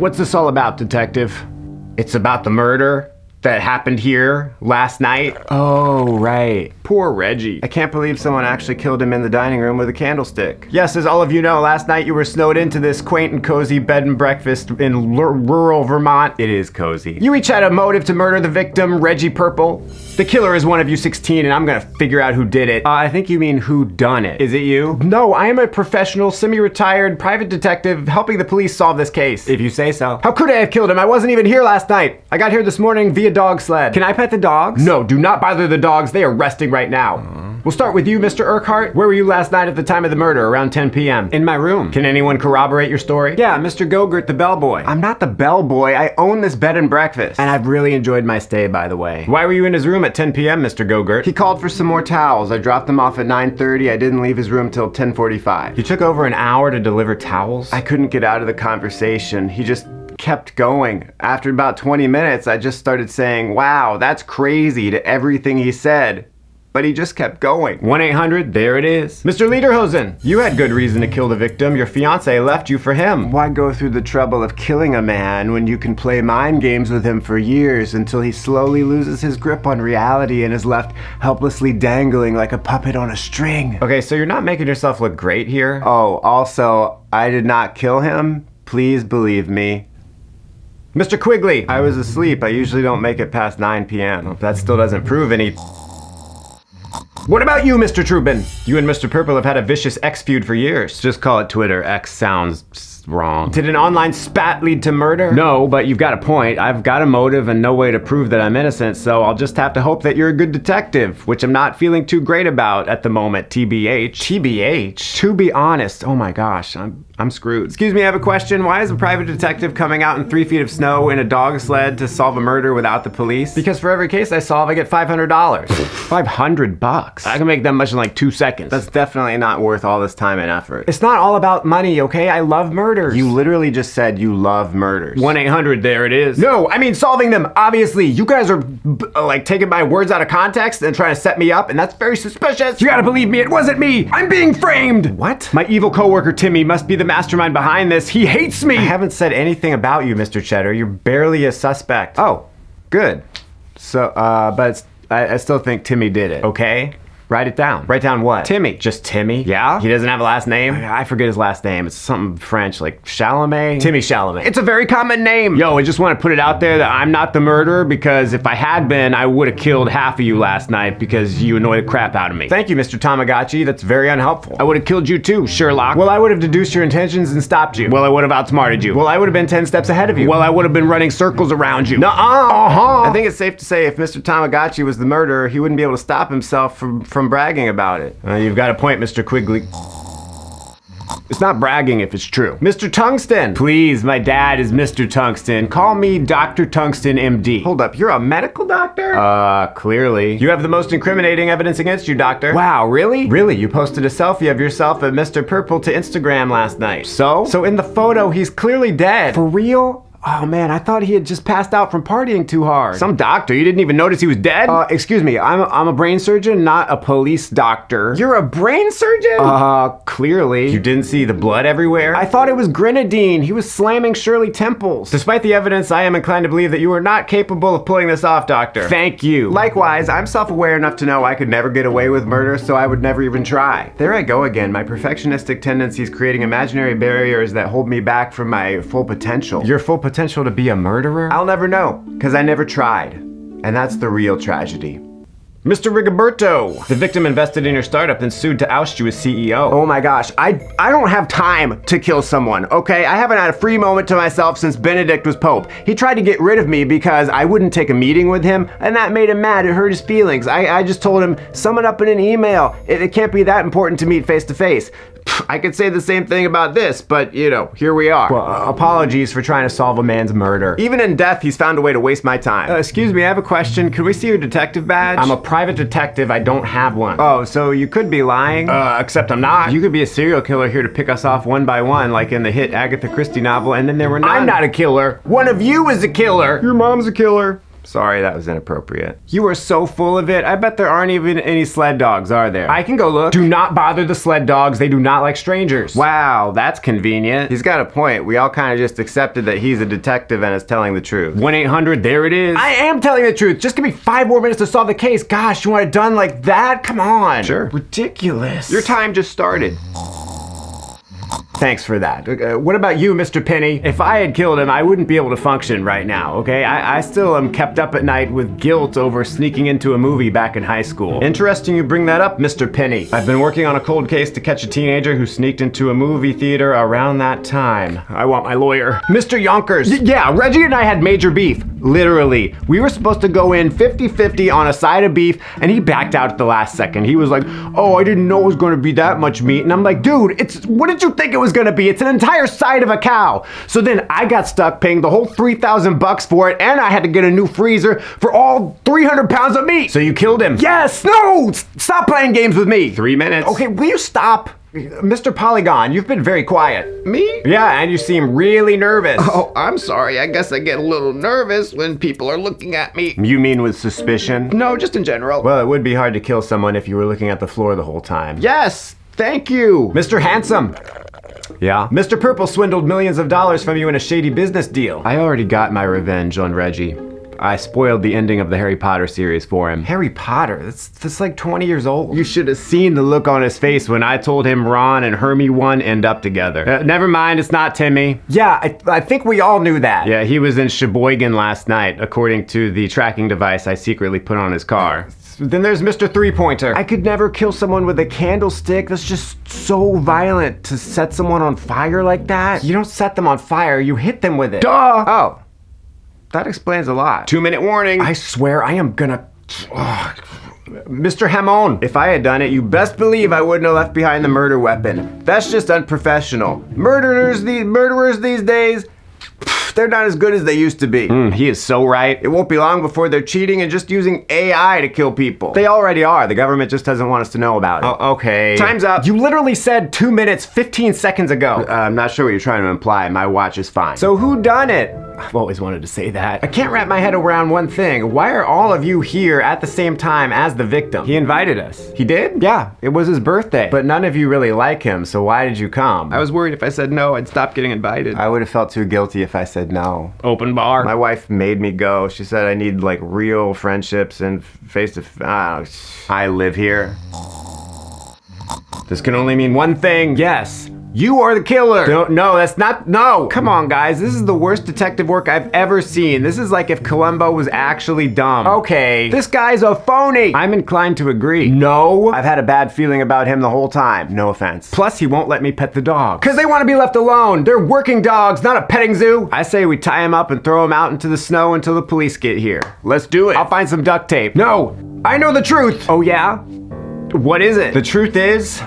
What's this all about, detective? It's about the murder that happened here last night? Oh, right. Poor Reggie. I can't believe someone actually killed him in the dining room with a candlestick. Yes, as all of you know, last night you were snowed into this quaint and cozy bed and breakfast in rural Vermont. It is cozy. You each had a motive to murder the victim, Reggie Purple. The killer is one of you 16, and I'm gonna figure out who did it. I think you mean who done it. Is it you? No, I am a professional, semi-retired private detective helping the police solve this case. If you say so. How could I have killed him? I wasn't even here last night. I got here this morning via dog sled. Can I pet the dogs? No, do not bother the dogs. They are resting right now. We'll start with you, Mr. Urquhart. Where were you last night at the time of the murder, around 10 p.m.? In my room. Can anyone corroborate your story? Yeah, Mr. Gogurt, the bellboy. I'm not the bellboy. I own this bed and breakfast. And I've really enjoyed my stay, by the way. Why were you in his room at 10 p.m., Mr. Gogurt? He called for some more towels. I dropped them off at 9:30. I didn't leave his room till 10:45. You took over an hour to deliver towels? I couldn't get out of the conversation. He just kept going. After about 20 minutes, I just started saying, wow, that's crazy, to everything he said. But he just kept going. 1-800, there it is. Mr. Lederhosen, you had good reason to kill the victim. Your fiance left you for him. Why go through the trouble of killing a man when you can play mind games with him for years until he slowly loses his grip on reality and is left helplessly dangling like a puppet on a string? Okay, so you're not making yourself look great here? Oh, also, I did not kill him. Please believe me. Mr. Quigley, I was asleep. I usually don't make it past 9 p.m. That still doesn't prove any. What about you, Mr. Trubin? You and Mr. Purple have had a vicious X feud for years. Just call it Twitter. X sounds wrong. Did an online spat lead to murder? No, but you've got a point. I've got a motive and no way to prove that I'm innocent, so I'll just have to hope that you're a good detective, which I'm not feeling too great about at the moment, TBH. TBH? To be honest, oh my gosh, I'm screwed. Excuse me, I have a question. Why is a private detective coming out in 3 feet of snow in a dog sled to solve a murder without the police? Because for every case I solve, I get $500. 500 bucks? I can make that much in like 2 seconds. That's definitely not worth all this time and effort. It's not all about money, okay? I love murders. You literally just said you love murders. 1-800, there it is. No, I mean solving them, obviously. You guys are like taking my words out of context and trying to set me up, and that's very suspicious. You gotta believe me, it wasn't me. I'm being framed. What? My evil coworker Timmy must be the mastermind behind this. He hates me. I haven't said anything about you, Mr. Cheddar. You're barely a suspect. Oh, good. So, but I still think Timmy did it, okay? Write it down. Write down what? Timmy. Just Timmy? Yeah? He doesn't have a last name? I forget his last name. It's something French, like Chalamet? Timmy Chalamet. It's a very common name. Yo, I just want to put it out there that I'm not the murderer, because if I had been, I would have killed half of you last night because you annoyed the crap out of me. Thank you, Mr. Tamagotchi. That's very unhelpful. I would have killed you too, Sherlock. Well, I would have deduced your intentions and stopped you. Well, I would have outsmarted you. Well, I would have been 10 steps ahead of you. Well, I would have been running circles around you. Nuh-uh. I think it's safe to say if Mr. Tamagotchi was the murderer, he wouldn't be able to stop himself from bragging about it. You've got a point, Mr. Quigley. It's not bragging if it's true. Mr. Tungsten! Please, my dad is Mr. Tungsten. Call me Dr. Tungsten, MD. Hold up, you're a medical doctor? Clearly. You have the most incriminating evidence against you, doctor. Wow, really? Really, you posted a selfie of yourself and Mr. Purple to Instagram last night. So? So in the photo, he's clearly dead. For real? Oh man, I thought he had just passed out from partying too hard. Some doctor? You didn't even notice he was dead? Excuse me, I'm a brain surgeon, not a police doctor. You're a brain surgeon? Clearly. You didn't see the blood everywhere? I thought it was grenadine. He was slamming Shirley Temples. Despite the evidence, I am inclined to believe that you are not capable of pulling this off, doctor. Thank you. Likewise, I'm self-aware enough to know I could never get away with murder, so I would never even try. There I go again, my perfectionistic tendencies creating imaginary barriers that hold me back from my full potential. Your full potential to be a murderer? I'll never know, because I never tried. And that's the real tragedy. Mr. Rigoberto, the victim invested in your startup and sued to oust you as CEO. Oh my gosh, I don't have time to kill someone, okay? I haven't had a free moment to myself since Benedict was Pope. He tried to get rid of me because I wouldn't take a meeting with him, and that made him mad. It hurt his feelings. I just told him, sum it up in an email. It can't be that important to meet face to face. I could say the same thing about this, but you know, here we are. Well, apologies for trying to solve a man's murder. Even in death, he's found a way to waste my time. Excuse me, I have a question. Could we see your detective badge? I'm a private detective, I don't have one. Oh, so you could be lying? Except I'm not. You could be a serial killer here to pick us off one by one, like in the hit Agatha Christie novel, and then there were none. I'm not a killer. One of you is a killer. Your mom's a killer. Sorry, that was inappropriate. You are so full of it. I bet there aren't even any sled dogs, are there? I can go look. Do not bother the sled dogs. They do not like strangers. Wow, that's convenient. He's got a point. We all kind of just accepted that he's a detective and is telling the truth. 1-800, there it is. I am telling the truth. Just give me 5 more minutes to solve the case. Gosh, you want it done like that? Come on. Sure. Ridiculous. Your time just started. Thanks for that. What about you, Mr. Penny? If I had killed him, I wouldn't be able to function right now, okay? I still am kept up at night with guilt over sneaking into a movie back in high school. Interesting you bring that up, Mr. Penny. I've been working on a cold case to catch a teenager who sneaked into a movie theater around that time. I want my lawyer. Mr. Yonkers. Yeah, Reggie and I had major beef. Literally. We were supposed to go in 50-50 on a side of beef, and he backed out at the last second. He was like, oh, I didn't know it was going to be that much meat. And I'm like, dude, what did you think it was going to be? It's an entire side of a cow. So then I got stuck paying the whole $3,000 for it, and I had to get a new freezer for all 300 pounds of meat. So you killed him? Yes! No! Stop playing games with me. 3 minutes. Okay, will you stop? Mr. Polygon, you've been very quiet. Me? Yeah, and you seem really nervous. Oh, I'm sorry. I guess I get a little nervous when people are looking at me. You mean with suspicion? No, just in general. Well, it would be hard to kill someone if you were looking at the floor the whole time. Yes! Thank you! Mr. Handsome! Yeah? Mr. Purple swindled millions of dollars from you in a shady business deal. I already got my revenge on Reggie. I spoiled the ending of the Harry Potter series for him. Harry Potter? That's like 20 years old. You should have seen the look on his face when I told him Ron and Hermie 1 end up together. Never mind, it's not Timmy. Yeah, I think we all knew that. Yeah, he was in Sheboygan last night, according to the tracking device I secretly put on his car. Then there's Mr. Three-Pointer. I could never kill someone with a candlestick. That's just so violent to set someone on fire like that. You don't set them on fire, you hit them with it. Duh! Oh. That explains a lot. 2-minute warning. I swear I am gonna... Mr. Hamon, if I had done it, you best believe I wouldn't have left behind the murder weapon. That's just unprofessional. Murderers these days, they're not as good as they used to be. He is so right. It won't be long before they're cheating and just using AI to kill people. They already are. The government just doesn't want us to know about it. Oh, okay. Time's up. You literally said 2 minutes, 15 seconds ago. I'm not sure what you're trying to imply. My watch is fine. So who done it? I've always wanted to say that. I can't wrap my head around one thing. Why are all of you here at the same time as the victim? He invited us. He did? Yeah, it was his birthday. But none of you really like him, so why did you come? I was worried if I said no, I'd stop getting invited. I would have felt too guilty if I said no. Open bar. My wife made me go. She said I need like real friendships and face-to-face. I live here. This can only mean one thing. Yes. You are the killer! No, that's not, no! Come on, guys, this is the worst detective work I've ever seen. This is like if Columbo was actually dumb. Okay, this guy's a phony! I'm inclined to agree. No, I've had a bad feeling about him the whole time. No offense. Plus, he won't let me pet the dog. Cause they want to be left alone. They're working dogs, not a petting zoo. I say we tie him up and throw him out into the snow until the police get here. Let's do it. I'll find some duct tape. No, I know the truth! Oh yeah? What is it? The truth is...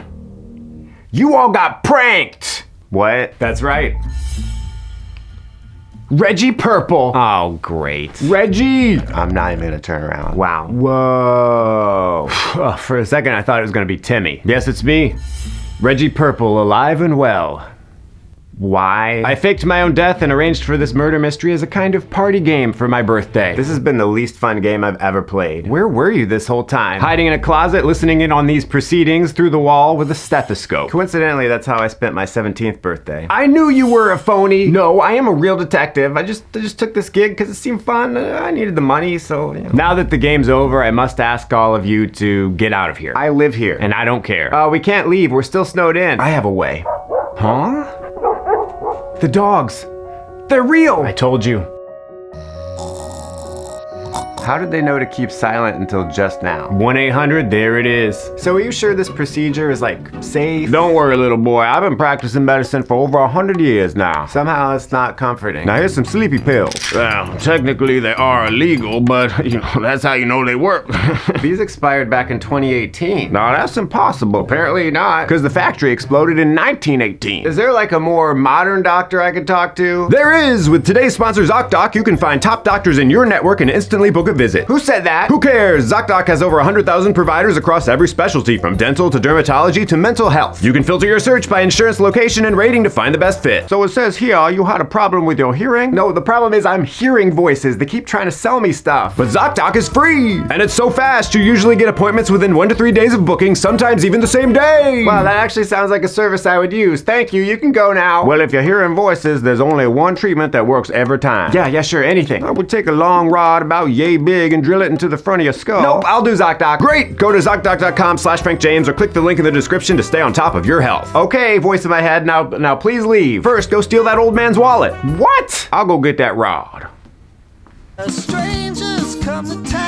you all got pranked! What? That's right. Reggie Purple. Oh, great. Reggie! I'm not even gonna turn around. Wow. Whoa. For a second, I thought it was gonna be Timmy. Yes, it's me. Reggie Purple, alive and well. Why? I faked my own death and arranged for this murder mystery as a kind of party game for my birthday. This has been the least fun game I've ever played. Where were you this whole time? Hiding in a closet, listening in on these proceedings through the wall with a stethoscope. Coincidentally, that's how I spent my 17th birthday. I knew you were a phony. No, I am a real detective. I just took this gig because it seemed fun. I needed the money, so, you know. Now that the game's over, I must ask all of you to get out of here. I live here, and I don't care. We can't leave. We're still snowed in. I have a way. Huh? The dogs. They're real! I told you. How did they know to keep silent until just now? 1-800, there it is. So are you sure this procedure is like safe? Don't worry, little boy. I've been practicing medicine for over 100 years now. Somehow it's not comforting. Now here's some sleepy pills. Well, technically they are illegal, but you know, that's how you know they work. These expired back in 2018. No, that's impossible. Apparently not. Because the factory exploded in 1918. Is there like a more modern doctor I could talk to? There is! With today's sponsor ZocDoc, you can find top doctors in your network and instantly book a visit. Who said that? Who cares? ZocDoc has over 100,000 providers across every specialty, from dental to dermatology to mental health. You can filter your search by insurance, location, and rating to find the best fit. So it says here you had a problem with your hearing? No, the problem is I'm hearing voices. They keep trying to sell me stuff. But ZocDoc is free! And it's so fast, you usually get appointments within 1 to 3 days of booking, sometimes even the same day! Wow, that actually sounds like a service I would use. Thank you, you can go now. Well, if you're hearing voices, there's only one treatment that works every time. Yeah, sure, anything. I would take a long rod about yay big and drill it into the front of your skull. Nope, I'll do ZocDoc. Great! Go to ZocDoc.com/FrankJames or click the link in the description to stay on top of your health. Okay, voice in my head, now please leave. First, go steal that old man's wallet. What? I'll go get that rod. Strangers come to town.